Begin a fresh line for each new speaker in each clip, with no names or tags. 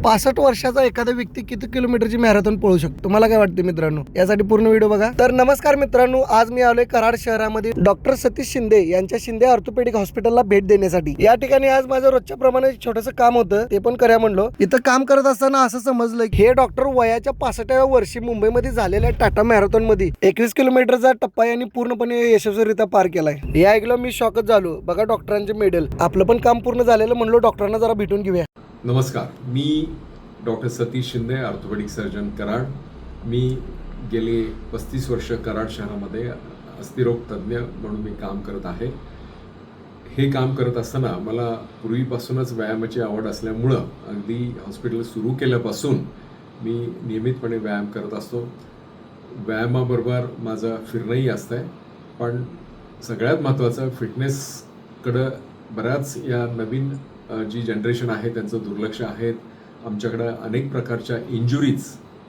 65 वर्षाचा एखादा व्यक्ती किती किलोमीटरची मॅरेथॉन पळू शकतो, तुम्हाला काय वाटते मित्रांनो? यासाठी पूर्ण व्हिडिओ बघा. तर नमस्कार मित्रांनो, आज मी आलोय कराड शहरामध्ये डॉक्टर सतीश शिंदे यांच्या शिंदे ऑर्थोपेडिक हॉस्पिटलला भेट देण्यासाठी. या ठिकाणी आज माझं रोजच्या प्रमाणे छोटंसं काम होतं, ते पण करूया म्हणलो. इथं काम करत असताना असं समजलं की हे डॉक्टर वयाच्या 65व्या वर्षी मुंबईमध्ये झालेल्या टाटा मॅरेथॉन मध्ये 21 किलोमीटरचा टप्पा यांनी पूर्णपणे यशस्वीरित्या पार केलाय. हे ऐकलं मी शॉकच झालो. बघा डॉक्टरांचे मेडल, आपलं पण काम पूर्ण झालेलं म्हणलो डॉक्टरांना जरा भेटून घेऊया.
नमस्कार, मी doctor Satish Shinde orthopaedic surgeon Karad. मी गेली 35 वर्ष कराड शहरामध्ये अस्थिरोग तज्ज्ञ म्हणून मी काम करत आहे. हे काम करत असताना मला पूर्वीपासूनच व्यायामाची आवड असल्यामुळं अगदी हॉस्पिटल सुरू केल्यापासून मी नियमितपणे व्यायाम करत असतो. व्यायामाबरोबर माझं फिरणंही असतं आहे, पण सगळ्यात महत्त्वाचं फिटनेसकडं बऱ्याच या नवीन जी जनरेशन आहे त्यांचं दुर्लक्ष आहे. आमच्याकडं अनेक प्रकारच्या इंजुरीज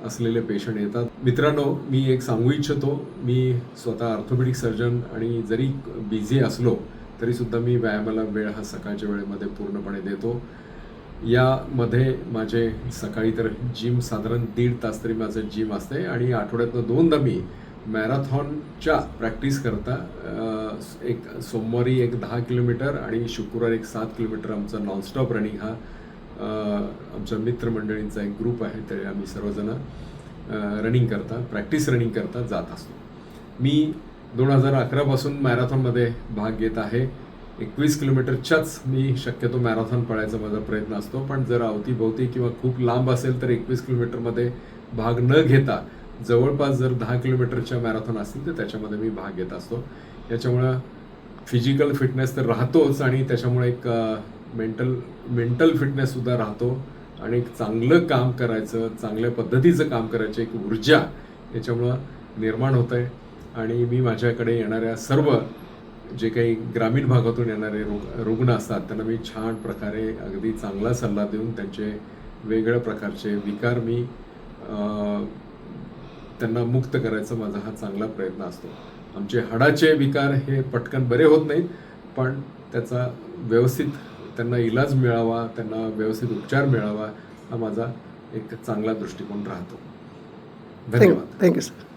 असलेले पेशंट येतात. मित्रांनो, मी एक सांगू इच्छितो, मी स्वतः ऑर्थोपेडिक सर्जन आणि जरी बिझी असलो तरीसुद्धा मी व्यायामाला वेळ हा सकाळच्या वेळेमध्ये पूर्णपणे देतो. यामध्ये माझे सकाळी तर जिम साधारण 1.5 तास तरी माझं जिम असते आणि आठवड्यातनं 2दा मी मॅरेथॉनच्या प्रॅक्टिस करता एक सोमवारी एक 10 किलोमीटर आणि शुक्रवारी एक 7 किलोमीटर आमचा नॉनस्टॉप रनिंग हा आमच्या मित्रमंडळींचा एक ग्रुप आहे, ते आम्ही सर्वजणं रनिंग करता प्रॅक्टिस रनिंग करता जात असतो. मी 2011पासून मॅरेथॉनमध्ये भाग घेत आहे. 21 किलोमीटरच्याच मी शक्यतो मॅरेथॉन पळायचा माझा प्रयत्न असतो, पण जर अवतीभोवती किंवा खूप लांब असेल तर 21 किलोमीटरमध्ये भाग न घेता जवळपास जर 10 किलोमीटरच्या मॅरेथॉन असतील तर त्याच्यामध्ये मी भाग घेत असतो. याच्यामुळं फिजिकल फिटनेस तर राहतोच आणि त्याच्यामुळे एक मेंटल फिटनेससुद्धा राहतो आणि एक चांगलं काम करायचं, चांगल्या पद्धतीचं काम करायचं एक ऊर्जा याच्यामुळं निर्माण होतं आहे. आणि मी माझ्याकडे येणाऱ्या सर्व जे काही ग्रामीण भागातून येणारे रुग्ण असतात त्यांना मी छान प्रकारे अगदी चांगला सल्ला देऊन त्यांचे वेगळ्या प्रकारचे विकार मी त्यांना मुक्त करायचा माझा हा चांगला प्रयत्न असतो. आमचे हाडाचे विकार हे पटकन बरे होत नाहीत, पण त्याचा व्यवस्थित त्यांना इलाज मिळावा, त्यांना व्यवस्थित उपचार मिळावा हा माझा एक चांगला दृष्टिकोन राहतो. धन्यवाद.
Thank you sir.